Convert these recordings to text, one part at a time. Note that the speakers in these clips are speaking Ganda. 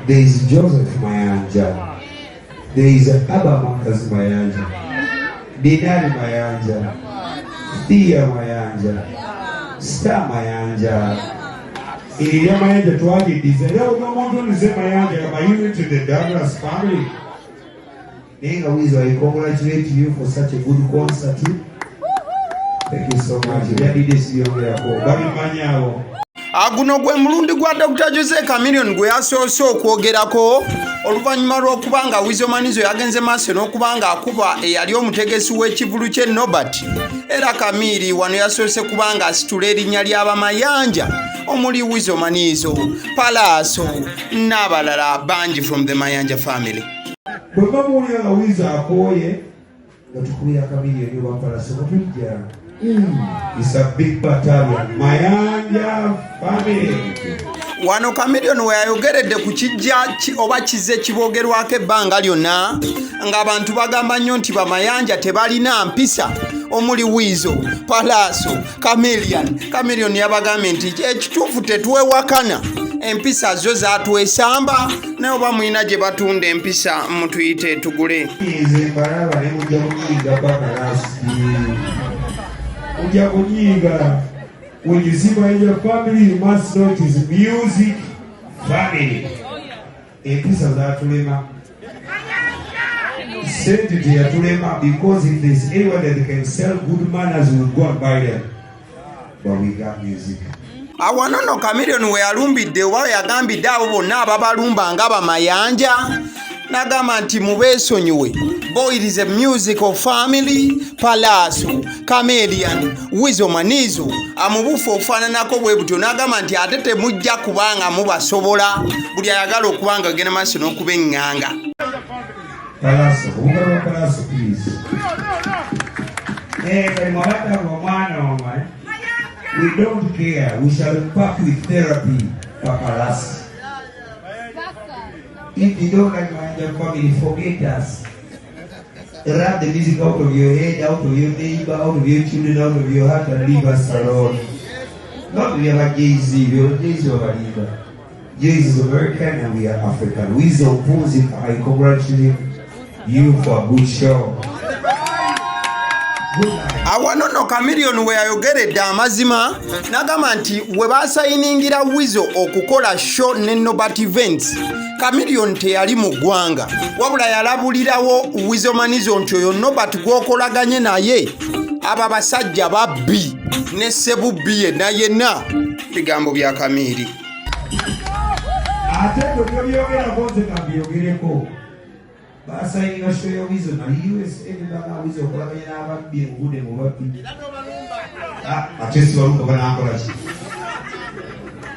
There is Joseph Mayanja. There is Abamankas Mayanja. Dinari Mayanja. Thea Mayanja. Star Mayanja. In Mayanja Twagi, is a little is Mayanja. Am I even to the Douglas family? Weasel, I congratulate you for such a good concert. Thank you so much. Aguno gwe mulundi gwa Dr. Jose Chameleon gwe yasoose okwogerako oluvannyuma lw'okubanga Weasel Manizo yagenze maaso n'okubanga akuba eyali omutegesi w'ekivulu kye Nobat. Era Kamiri wano yasoose kubanga asitula erinnya ly'abamayanja omuli Weasel Manizo, Palaaso n'abalala bangi from the Mayanja family. Bwe bamuwulira nga Weasel akooye nga tukubira Chameleon wa Palaaso Kijja. It's a big battalion. Mayanja family. Wano Chameleon we ayogeredde ku Kijja oba kize kibogerwako ebbanga lyonna ng'abantu bagamba nnyo nti bamayanja tebalina mpisa omuli Weasel, Palaaso, Chameleon yabagambye nti ekituufu tetwewakana empisa zo zatwesamba naye oba mulina gye batunda empisa mutuyite tugule. When you see my family, you must know it is music family. A piece of that tulema. Send it to tulema because if there's anyone that can sell good manners, we'll go and buy them. But we got music. Awanono Chameleon we yalumbidde oba yagambidde abo bonna ababalumba nga bamayanja n'agamba nti mubeesonyiwe. Boy, it is a musical family. Palaaso, Chameleon, Weasel Manizo amubufu ofaananako bwe butyo n'agamba nti ate temujja kubanga mubasobola buli ayagala okubanga agenda maaso n'okuba eŋŋanga. Palaaso, obugalo Palaaso please. Kali mwabata omwana omwe. We don't care. We shall pack with therapy for Palaaso. If you don't like my family, forget us. Rub the music out of your head, out of your neighbor, out of your children, out of your heart, and leave us alone. Not we are Jay-Z, we are Jay-Z over here. Jay-Z is American and we are African. Weasel Music, I congratulate you for a good show. Awanono Chameleon we ayogeredde amazima n'agamba nti we baasayiningira Weasel okukola show ne Nobat events. Chameleon teyali mu ggwanga wabula yalabulirawo Weasel Manizo nti oyo Nobat gw'okolaganye naye aba basajja babbi ne Sebubbi yenna bigambo bya Kamiri. Ate bwe byogera bonze kabyogereko basayininga show ya Weasel na USA n'abantu Weasel okolaganye n'ababbi engude mu babbi. Ate si walumba banaakola ki?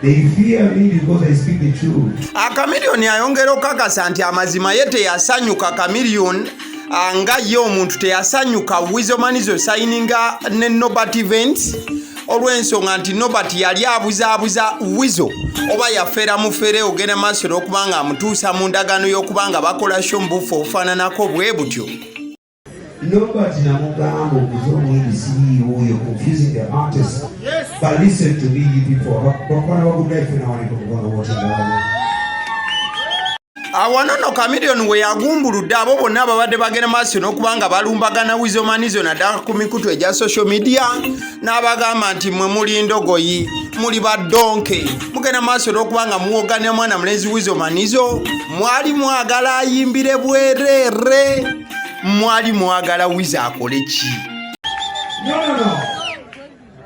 They fear me because I speak the truth. Chameleon ayongera okakasa nti amazima ye teyasanyuka Chameleon nga ye omuntu teyasanyuka Weasel Manizo sayininga ne Nobat events olw'ensonga nti Nobat yali abuzaabuza Weasel oba yafeera mufere ogenda maaso n'okubanga amutuusa mu ndagaano y'okubanga bakola show mbufu ofaananako bwe butyo. Nobat namugamba okuza omwegisi oyo confusing the artist. But listen to me, you people. Awanono Chameleon we yagumbuludde abo bonna ababadde bagenda maaso n'okubanga balumbagana Weasel Manizo naddala ku mikutu egya social media n'abagamba nti mwe muli ndogoyi muli baddonke mugenda maaso n'okubanga muwoganya mwana mulenzi Weasel Manizo mwali mwagala ayimbire bwereere mwali mwagala Weasel akole ki? No.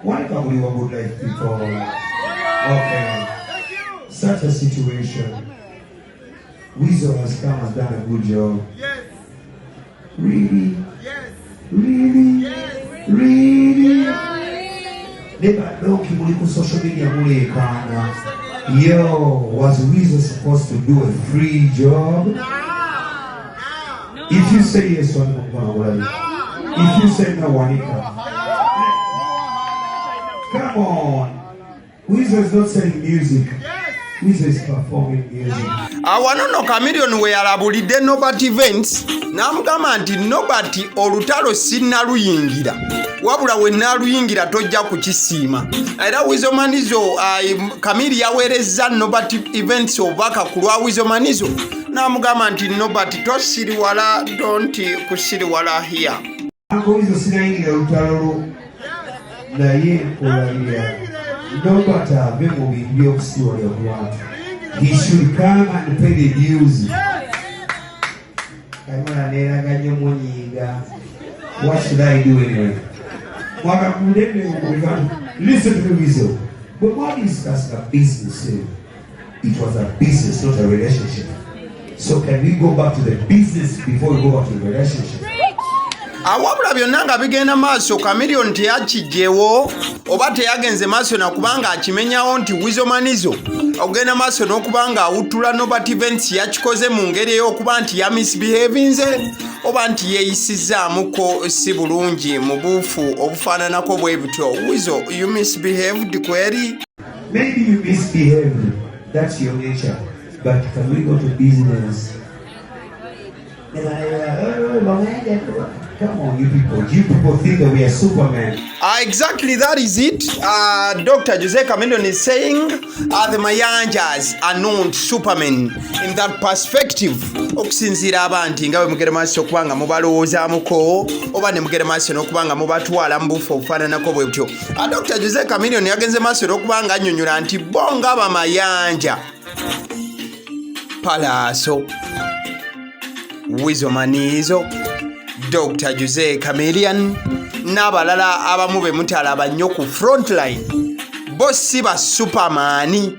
Why can't we would like people? Okay. Such a situation. Weasel has come and done a good job. Yes. Really? Yes. Really? Yes. Really? Yes. Never know people social media Yo, was Weasel supposed to do a free job? No. If you say yes, one no. If you say no, Wanika. Come on. Weasel is not selling music. Yes. Weasel is performing music. Wano no Chameleon we yalabulidde Nobat events n'amugamba nti Nobat olutalo sinnaluyingira wabula we naluyingira tojja kukisiima. Era Weasel Manizo Chameleon yaweerezza Nobat events obubaka ku lwa Weasel Manizo n'amugamba nti Nobat tosiriwala donti kusiriwala here. Weasel sinayingira olutalo naye olalira Nobat ave mu bintu by'okusiwalya ku bantu. He should come and pay the dues. What should I do anyway? Listen to me, Weasel. But what is a business? It was a business, not a relationship. So can we go back to the business before we go back to the relationship? Awabula byonna nga bigenda maaso Chameleon teyakijjeewo oba teyagenze maaso nakubanga akimenyawo nti Weasel Manizo ogenda maaso n'okubanga awuttula Nobat events yakikoze mu ngeri ey'okuba nti ya misbehavinze oba nti yeeyisizaamuko si bulungi mu buufu obufaananako bwe butyo. Weasel, you misbehaved kweri? Maybe you misbehaved. That's your nature. But can we go to business? Come on, you people think that we are Superman. Exactly, that is it. Dr. Jose Chameleon is saying the Mayanjas are not Supermen in that perspective. Okusinziira abantu nga bwe mugere maaso okubanga mubalowoozamuko oba ne mugere maaso n'okubanga mubatwala mu bufu obufaananako bwe butyo. Dr. Jose Chameleon yagenze maaso n'okubanga annyonnyola nti bo nga bamayanja Palaaso, Weasel Manizo, Dr. Jose Chameleon n'abalala abamu be mutalaba nnyo ku frontline bo si ba Superman.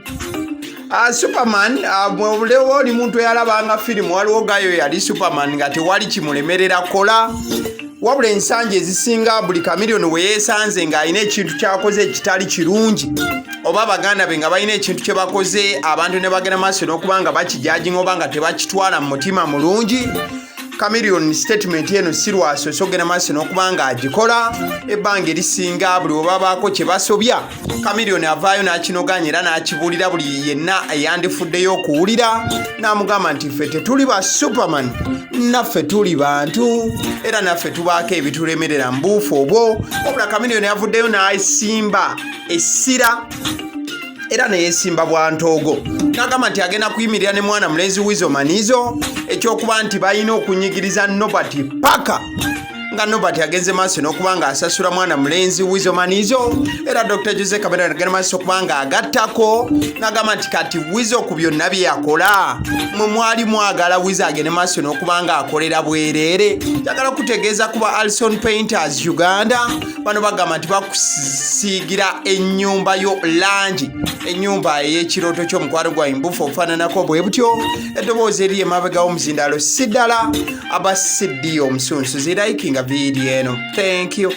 Superman bw'olewo oli muntu eyalabanga firimu waliwo gayo yali Superman nga tewali kimulemerera kola wabula ensanje ezisinga buli Chameleon we yeesanze ng'alina ekintu kyakoze ekitali kirungi oba abaganda be nga balina ekintu kye bakoze abantu ne bagenda maaso n'okuba nga bakijajinga oba nga tebakitwala mu mutima mulungi. Chameleon statement eno sirwaso sogena maaso n'okuba nga agikola ebbanga erisinga buli bwe babaako kye basobya Chameleon avaayo n'akinoganya era n'akibuulira buli yenna eyandifuddeyo okuwulira n'amugamba nti ffe tetuli ba Superman, naffe tuli bantu era naffe tubaako ebitulemerera mu buufu obwo. Wabula Chameleon yavuddeyo n'asimba essira era neyesimba bwantoogo n'agamba nti agenda kuyimirira ne mwana mulenzi Weasel Manizo ekyokuba nti balina okunyigiriza Nobat paka nga Nobat agenze maaso n'okuba nga asasula mwana mulenzi Weasel Manizo. Era Dr. Jose Chameleon agenda maaso okuba nga agattako n'agamba nti kati Weasel ku byonna bye yakola mwe mwali mwagala Weasel agende maaso n'okuba nga akolera bwereere. Njagala kutegeeza kuba Alison Painters Uganda bano bagamba nti bakusiigira ennyumba yo langi, ennyumba ey'ekirooto ky'omukwano gwa imbufu obufaananako bwe butyo. Eddoboozi eri emabega w'omuzindalo si ddala aba CD omusunsu zirayikinga vidiyo eno. Thank you.